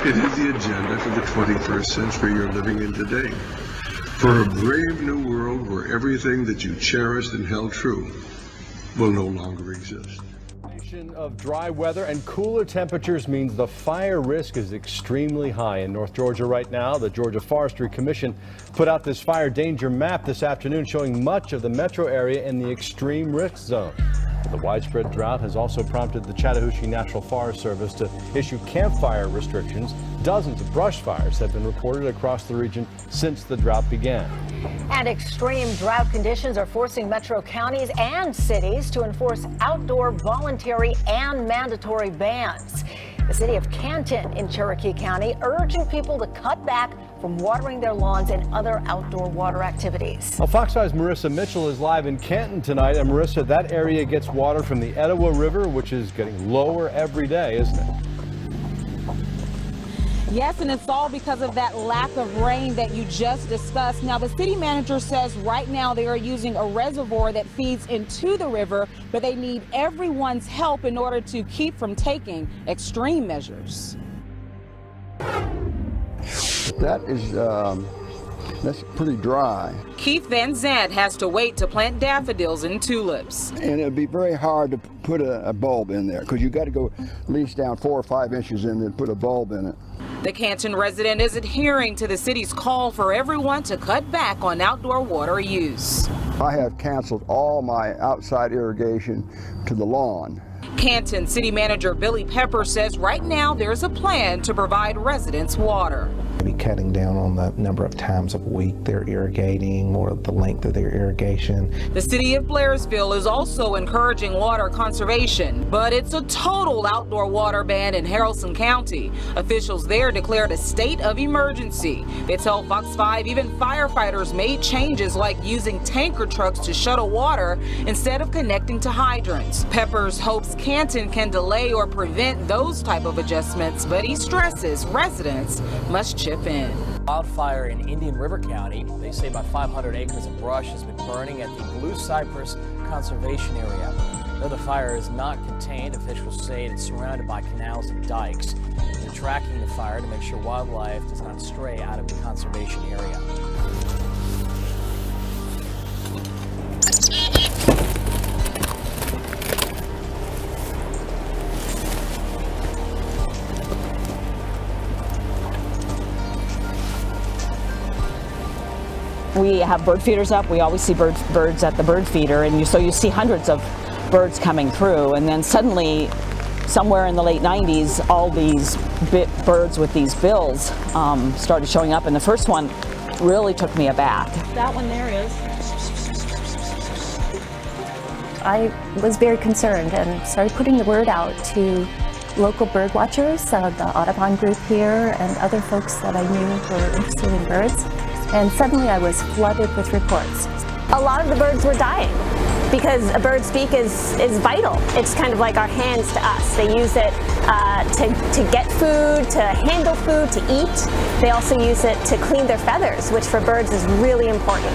It is the agenda for the 21st century you're living in today. For a brave new world where everything that you cherished and held true will no longer exist. Of dry weather and cooler temperatures means the fire risk is extremely high in North Georgia right now. The Georgia Forestry Commission put out this fire danger map this afternoon showing much of the metro area in the extreme risk zone. The widespread drought has also prompted the Chattahoochee National Forest Service to issue campfire restrictions. Dozens of brush fires have been reported across the region since the drought began. And extreme drought conditions are forcing metro counties and cities to enforce outdoor voluntary and mandatory bans. The city of Canton in Cherokee County urging people to cut back from watering their lawns and other outdoor water activities. Well, Fox 5's Marissa Mitchell is live in Canton tonight. And Marissa, that area gets water from the Etowah River, which is getting lower every day, isn't it? Yes, and it's all because of that lack of rain that you just discussed. Now, the city manager says right now they are using a reservoir that feeds into the river, but they need everyone's help in order to keep from taking extreme measures. That's pretty dry. Keith Van Zandt has to wait to plant daffodils and tulips. And it'd be very hard to put a bulb in there because you got to go at least down 4 or 5 inches and then put a bulb in it. The Canton resident is adhering to the city's call for everyone to cut back on outdoor water use. I have canceled all my outside irrigation to the lawn. Canton City Manager Billy Pepper says right now there's a plan to provide residents water. Maybe cutting down on the number of times a week they're irrigating or the length of their irrigation. The city of Blairsville is also encouraging water conservation, but it's a total outdoor water ban in Haralson County. Officials there declared a state of emergency. They tell Fox 5 even firefighters made changes like using tanker trucks to shuttle water instead of connecting to hydrants. Peppers hopes Canton can delay or prevent those type of adjustments, but he stresses residents must chip in. Wildfire in Indian River County. They say about 500 acres of brush has been burning at the Blue Cypress Conservation Area. Though the fire is not contained, officials say it's surrounded by canals and dikes. They're tracking the fire to make sure wildlife does not stray out of the conservation area. We have bird feeders up. We always see birds at the bird feeder, and so you see hundreds of birds coming through. And then suddenly, somewhere in the late 90s, all these birds with these bills started showing up, and the first one really took me aback. That one there is. I was very concerned and started putting the word out to local bird watchers, the Audubon group here, and other folks that I knew were interested in birds. And suddenly I was flooded with reports. A lot of the birds were dying because a bird's beak is vital. It's kind of like our hands to us. They use it to get food, to handle food, to eat. They also use it to clean their feathers, which for birds is really important.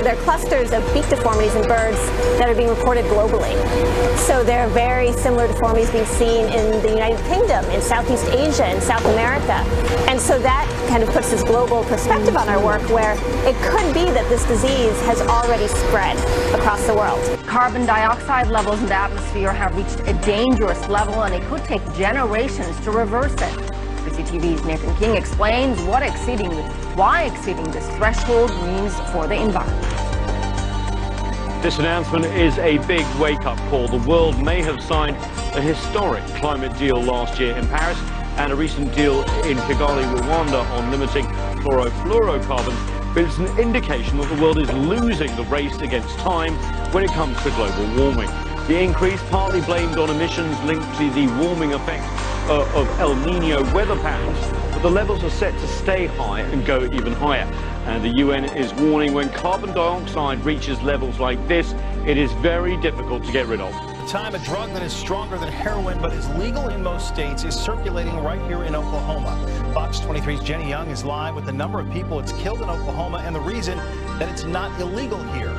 There are clusters of beak deformities in birds that are being reported globally. So there are very similar deformities being seen in the United Kingdom, in Southeast Asia, in South America. And so that kind of puts this global perspective on our work where it could be that this disease has already spread across the world. Carbon dioxide levels in the atmosphere have reached a dangerous level, and it could take generations to reverse it. CCTV's Nathan King explains why exceeding this threshold means for the environment. This announcement is a big wake-up call. The world may have signed a historic climate deal last year in Paris and a recent deal in Kigali, Rwanda on limiting chlorofluorocarbons, but it's an indication that the world is losing the race against time when it comes to global warming. The increase partly blamed on emissions linked to the warming effect of El Nino weather patterns, but the levels are set to stay high and go even higher. And the UN is warning when carbon dioxide reaches levels like this, it is very difficult to get rid of. The time a drug that is stronger than heroin but is legal in most states is circulating right here in Oklahoma. Fox 23's Jenny Young is live with the number of people it's killed in Oklahoma and the reason that it's not illegal here.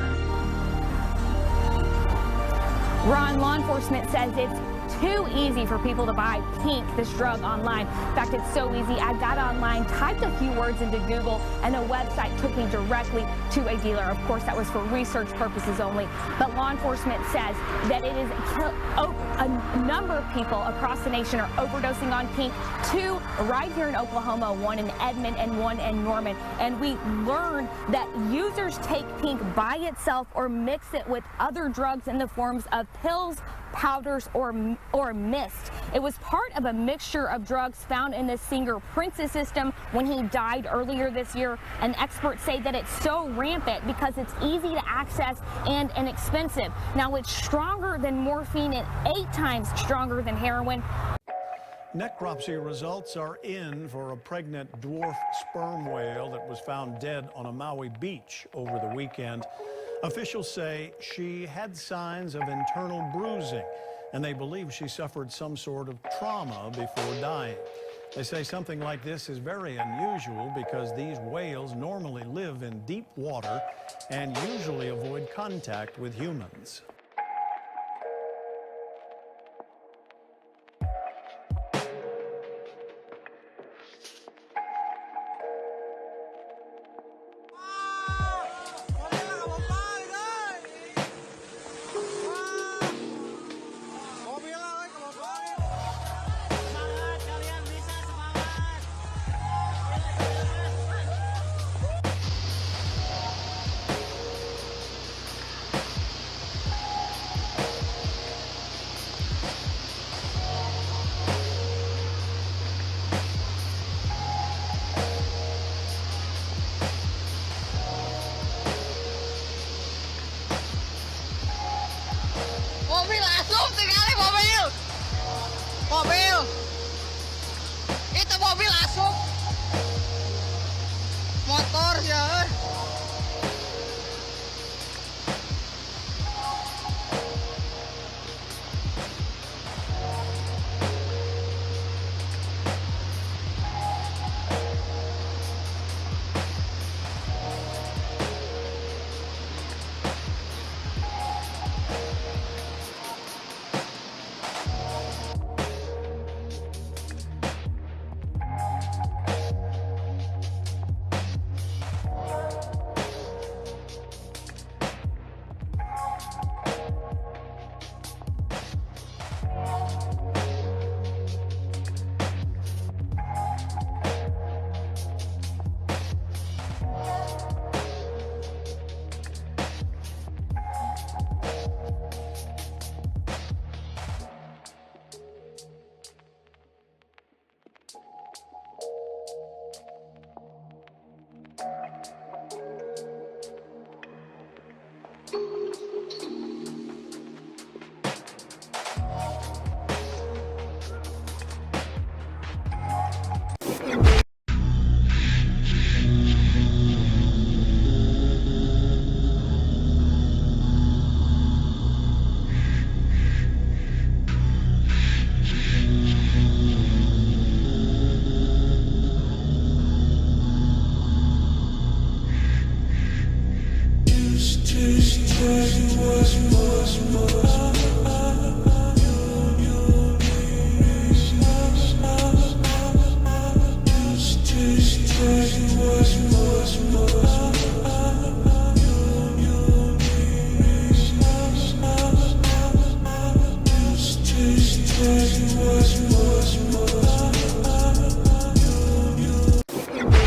Ron, law enforcement says it's too easy for people to buy pink, this drug, online. In fact, it's so easy. I got online, typed a few words into Google, and a website took me directly to a dealer. Of course, that was for research purposes only. But law enforcement says that it is a number of people across the nation are overdosing on pink. 2 right here in Oklahoma, 1 in Edmond and 1 in Norman. And we learned that users take pink by itself or mix it with other drugs in the forms of pills, powders, or mist. It was part of a mixture of drugs found in the singer Prince's system when he died earlier this year. And experts say that it's so rampant because it's easy to access and inexpensive. Now, it's stronger than morphine and 8 times stronger than heroin. Necropsy results are in for a pregnant dwarf sperm whale that was found dead on a Maui beach over the weekend. Officials say she had signs of internal bruising, and they believe she suffered some sort of trauma before dying. They say something like this is very unusual because these whales normally live in deep water and usually avoid contact with humans.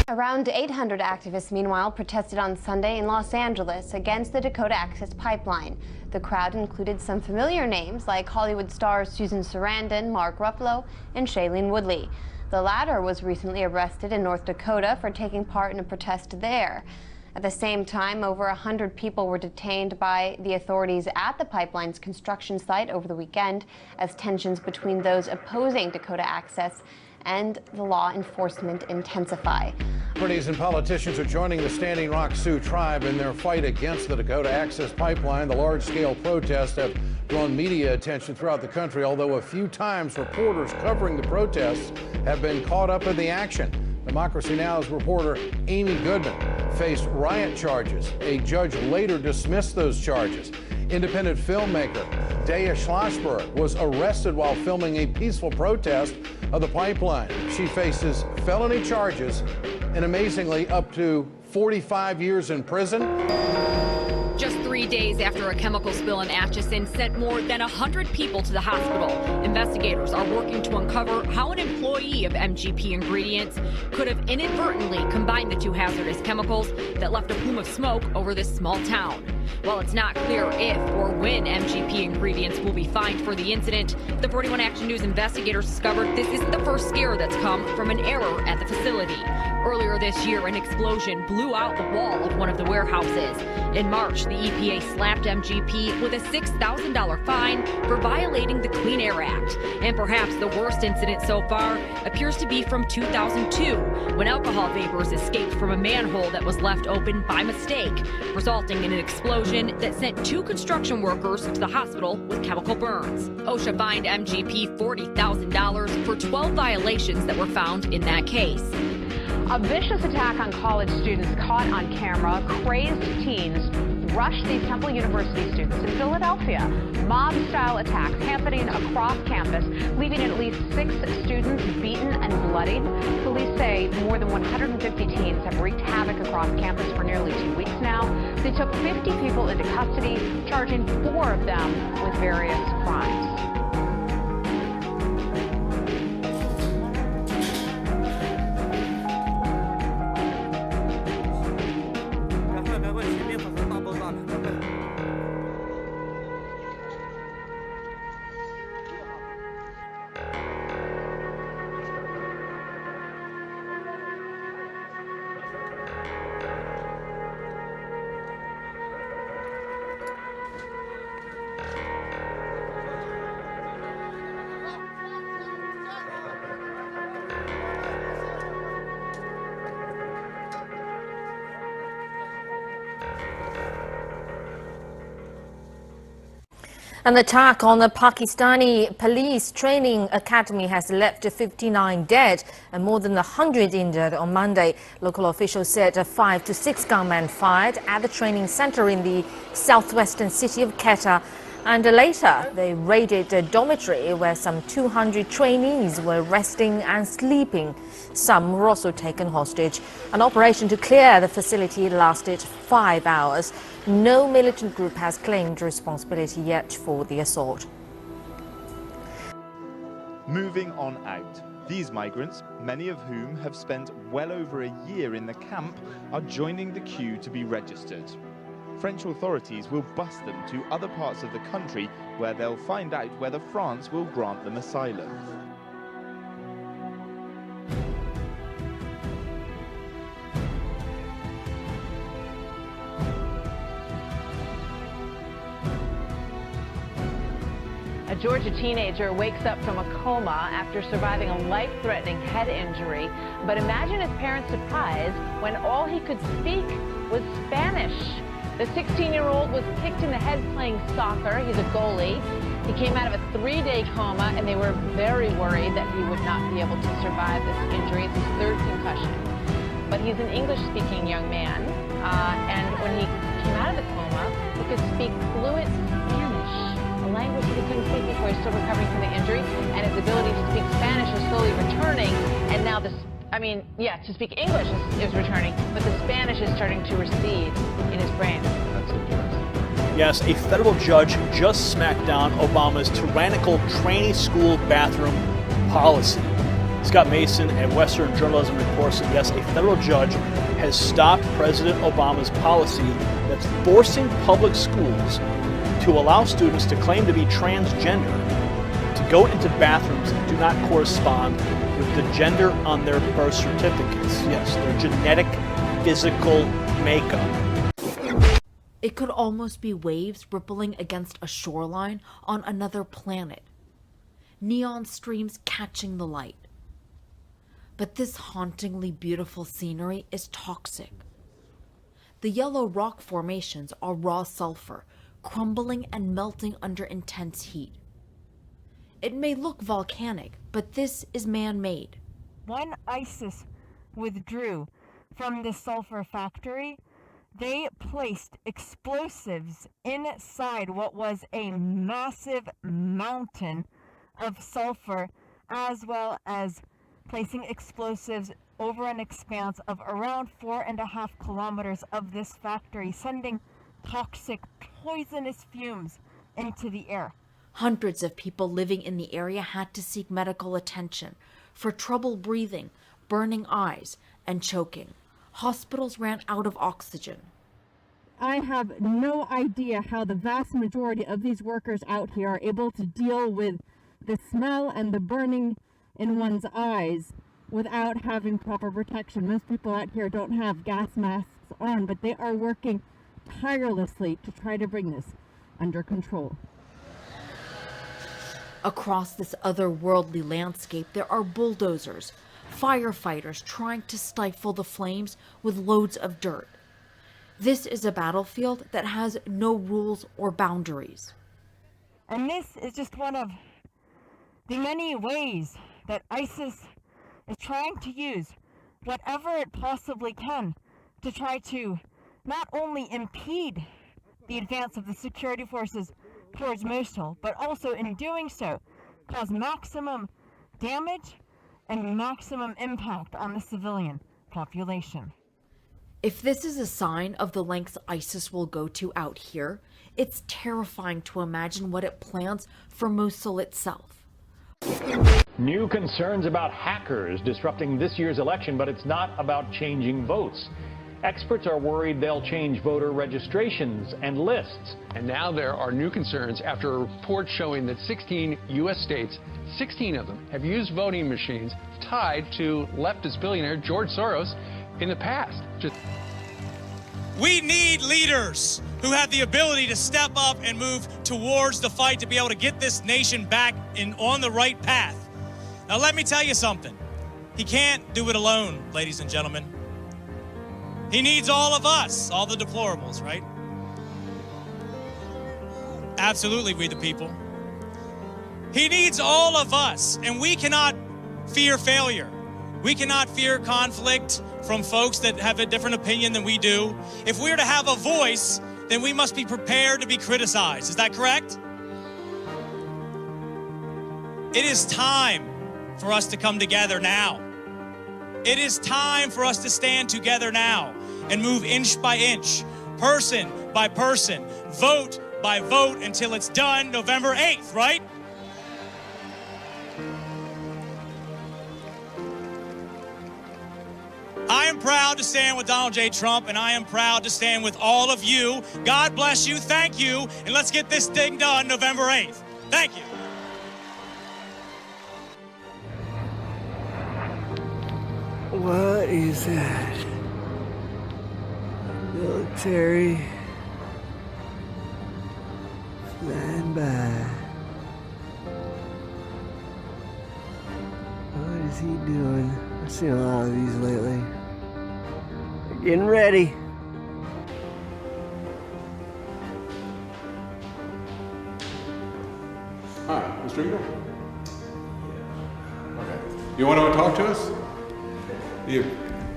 Around 800 activists, meanwhile, protested on Sunday in Los Angeles against the Dakota Access Pipeline. The crowd included some familiar names like Hollywood stars Susan Sarandon, Mark Ruffalo, and Shailene Woodley. The latter was recently arrested in North Dakota for taking part in a protest there. At the same time, over 100 people were detained by the authorities at the pipeline's construction site over the weekend as tensions between those opposing Dakota Access and the law enforcement intensify. Celebrities and politicians are joining the Standing Rock Sioux tribe in their fight against the Dakota Access Pipeline. The large-scale protests have drawn media attention throughout the country, although a few times reporters covering the protests have been caught up in the action. Democracy Now!'s reporter Amy Goodman faced riot charges. A judge later dismissed those charges. Independent filmmaker Daya Schlossberg was arrested while filming a peaceful protest of the pipeline. She faces felony charges and, amazingly, up to 45 years in prison. Just 3 days after a chemical spill in Atchison sent more than 100 people to the hospital, investigators are working to uncover how an employee of MGP Ingredients could have inadvertently combined the two hazardous chemicals that left a plume of smoke over this small town. While it's not clear if or when MGP Ingredients will be fined for the incident, the 41 Action News investigators discovered this isn't the first scare that's come from an error at the facility. Earlier this year, an explosion blew out the wall of one of the warehouses. In March, the EPA slapped MGP with a $6,000 fine for violating the Clean Air Act. And perhaps the worst incident so far appears to be from 2002, when alcohol vapors escaped from a manhole that was left open by mistake, resulting in an explosion that sent 2 construction workers to the hospital with chemical burns. OSHA fined MGP $40,000 for 12 violations that were found in that case. A vicious attack on college students caught on camera. Crazed teens rushed these Temple University students in Philadelphia. Mob-style attacks happening across campus, leaving at least 6 students beaten and bloodied. Police say more than 150 teens have wreaked havoc across campus for nearly 2 weeks now. They took 50 people into custody, charging 4 of them with various crimes. An attack on the Pakistani police training academy has left 59 dead and more than 100 injured on Monday. Local officials said 5 to 6 gunmen fired at the training center in the southwestern city of Quetta. And later, they raided a dormitory where some 200 trainees were resting and sleeping. Some were also taken hostage. An operation to clear the facility lasted 5 hours. No militant group has claimed responsibility yet for the assault. Moving on out. These migrants, many of whom have spent well over a year in the camp, are joining the queue to be registered. French authorities will bus them to other parts of the country where they'll find out whether France will grant them asylum. A Georgia teenager wakes up from a coma after surviving a life-threatening head injury. But imagine his parents' surprise when all he could speak was Spanish. The 16-year-old was kicked in the head playing soccer. He's a goalie. He came out of a 3-day coma, and they were very worried that he would not be able to survive this injury. It's his 3rd concussion. But he's an English-speaking young man, and when he came out of the coma, he could speak fluent Spanish, a language he couldn't speak before. He's still recovering from the injury, and his ability to speak Spanish is slowly returning, and now to speak English is returning, but the Spanish is starting to recede in his brain. That's interesting. Yes, a federal judge just smacked down Obama's tyrannical trainee school bathroom policy. Scott Mason at Western Journalism reports that, yes, a federal judge has stopped President Obama's policy that's forcing public schools to allow students to claim to be transgender to go into bathrooms that do not correspond with the gender on their birth certificates. Yes, their genetic, physical makeup. It could almost be waves rippling against a shoreline on another planet. Neon streams catching the light. But this hauntingly beautiful scenery is toxic. The yellow rock formations are raw sulfur, crumbling and melting under intense heat. It may look volcanic, but this is man-made. When ISIS withdrew from the sulfur factory, They placed explosives inside what was a massive mountain of sulfur, as well as placing explosives over an expanse of around 4.5 kilometers of this factory, sending toxic, poisonous fumes into the air. Hundreds of people living in the area had to seek medical attention for trouble breathing, burning eyes, and choking. Hospitals ran out of oxygen. I have no idea how the vast majority of these workers out here are able to deal with the smell and the burning in one's eyes without having proper protection. Most people out here don't have gas masks on, but they are working tirelessly to try to bring this under control. Across this otherworldly landscape, there are bulldozers, firefighters trying to stifle the flames with loads of dirt. This is a battlefield that has no rules or boundaries. And this is just one of the many ways that ISIS is trying to use whatever it possibly can to try to not only impede the advance of the security forces towards Mosul, but also in doing so cause maximum damage and maximum impact on the civilian population. If this is a sign of the lengths ISIS will go to out here, it's terrifying to imagine what it plans for Mosul itself. New concerns about hackers disrupting this year's election, but it's not about changing votes. Experts are worried they'll change voter registrations and lists. And now there are new concerns after a report showing that 16 U.S. states, 16 of them, have used voting machines tied to leftist billionaire George Soros in the past. We need leaders who have the ability to step up and move towards the fight to be able to get this nation back on the right path. Now, let me tell you something. He can't do it alone, ladies and gentlemen. He needs all of us, all the deplorables, right? Absolutely, we the people. He needs all of us, and we cannot fear failure. We cannot fear conflict from folks that have a different opinion than we do. If we're to have a voice, then we must be prepared to be criticized. Is that correct? It is time for us to come together now. It is time for us to stand together now and move inch by inch, person by person, vote by vote until it's done November 8th, right? I am proud to stand with Donald J. Trump, and I am proud to stand with all of you. God bless you, thank you, and let's get this thing done November 8th. Thank you. What is that? Military flying by. What is he doing? I've seen a lot of these lately. They're getting ready. Hi, Mr. Eagle? Okay. You want to talk to us?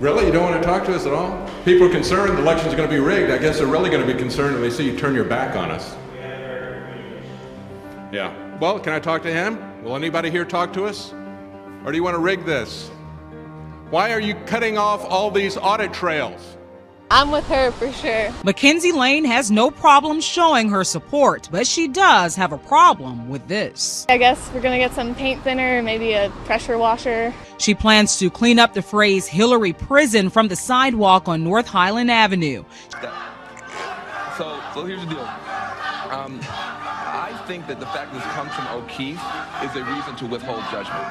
Really? You don't want to talk to us at all? People are concerned the election's going to be rigged. I guess they're really going to be concerned when they see you turn your back on us. Yeah. Well, can I talk to him? Will anybody here talk to us? Or do you want to rig this? Why are you cutting off all these audit trails? I'm with her for sure. Mackenzie Lane has no problem showing her support, but she does have a problem with this. I guess we're gonna get some paint thinner, maybe a pressure washer. She plans to clean up the phrase Hillary Prison from the sidewalk on North Highland Avenue. So here's the deal. I think that the fact that this comes from O'Keefe is a reason to withhold judgment.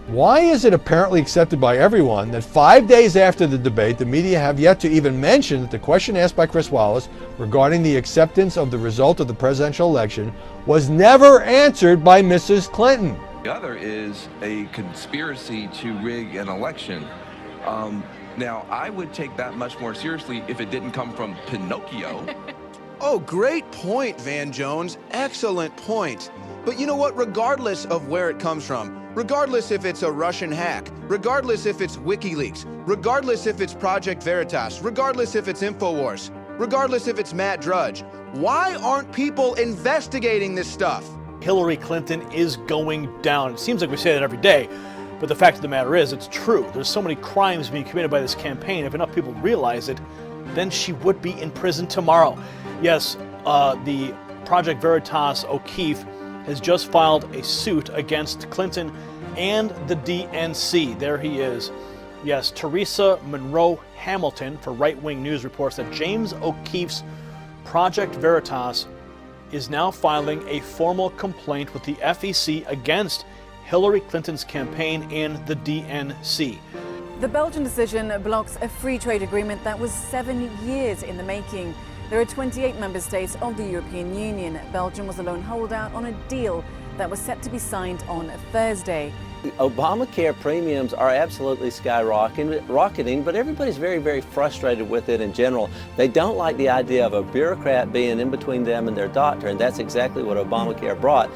Why is it apparently accepted by everyone that 5 days after the debate, the media have yet to even mention that the question asked by Chris Wallace regarding the acceptance of the result of the presidential election was never answered by Mrs. Clinton? The other is a conspiracy to rig an election. Now, I would take that much more seriously if it didn't come from Pinocchio. Oh, great point, Van Jones. Excellent point. But you know what? Regardless of where it comes from, regardless if it's a Russian hack, regardless if it's WikiLeaks, regardless if it's Project Veritas, regardless if it's InfoWars, regardless if it's Matt Drudge. Why aren't people investigating this stuff? Hillary Clinton is going down. It seems like we say that every day, but the fact of the matter is, it's true. There's so many crimes being committed by this campaign. If enough people realize it, then she would be in prison tomorrow. Yes, the Project Veritas O'Keefe has just filed a suit against Clinton and the DNC. There he is. Yes, Teresa Monroe Hamilton for Right Wing News reports that James O'Keefe's Project Veritas is now filing a formal complaint with the FEC against Hillary Clinton's campaign and the DNC. The Belgian decision blocks a free trade agreement that was 7 years in the making. There are 28 member states of the European Union. Belgium was a lone holdout on a deal that was set to be signed on Thursday. Obamacare premiums are absolutely skyrocketing, but everybody's very, very frustrated with it in general. They don't like the idea of a bureaucrat being in between them and their doctor, and that's exactly what Obamacare brought.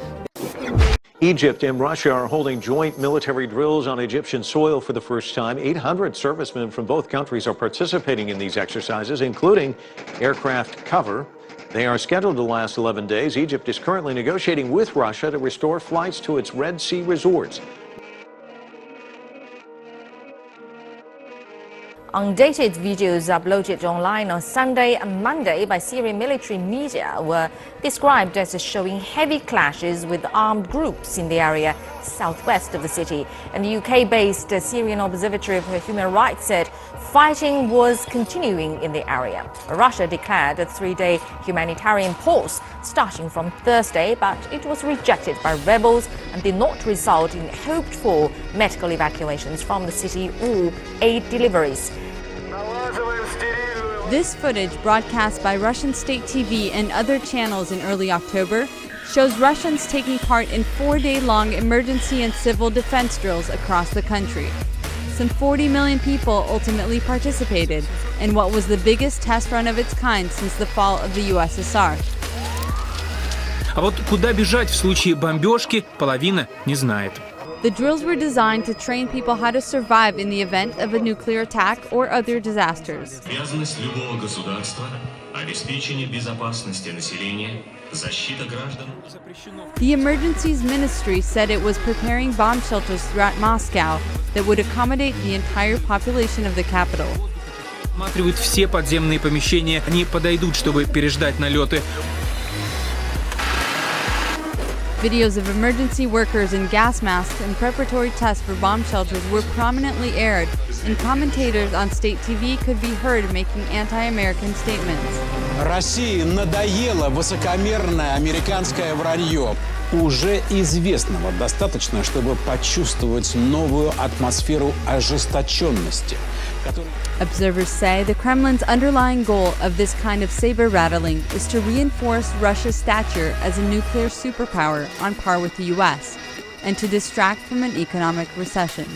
Egypt and Russia are holding joint military drills on Egyptian soil for the first time. 800 servicemen from both countries are participating in these exercises, including aircraft cover. They are scheduled to last 11 days. Egypt is currently negotiating with Russia to restore flights to its Red Sea resorts. Undated videos uploaded online on Sunday and Monday by Syrian military media were described as showing heavy clashes with armed groups in the area southwest of the city. And the UK-based Syrian Observatory of Human Rights said fighting was continuing in the area. Russia declared a 3-day humanitarian pause starting from Thursday, but it was rejected by rebels and did not result in hoped-for medical evacuations from the city or aid deliveries. This footage, broadcast by Russian state TV and other channels in early October, shows Russians taking part in 4-day-long emergency and civil defense drills across the country. Some 40 million people ultimately participated in what was the biggest test run of its kind since the fall of the USSR. А вот куда бежать в случае бомбежки, половина не знает. The drills were designed to train people how to survive in the event of a nuclear attack or other disasters. Обязанность любого государства – обеспечение безопасности населения, защита граждан. The Emergencies Ministry said it was preparing bomb shelters throughout Moscow that would accommodate the entire population of the capital. Осматривают все подземные помещения, они подойдут, чтобы переждать налеты. Videos of emergency workers in gas masks and preparatory tests for bomb shelters were prominently aired, and commentators on state TV could be heard making anti-American statements. России надоело высокомерное американское вранье. Уже известного достаточно, чтобы почувствовать новую атмосферу ожесточенности. Observers say the Kremlin's underlying goal of this kind of saber-rattling is to reinforce Russia's stature as a nuclear superpower on par with the US, and to distract from an economic recession.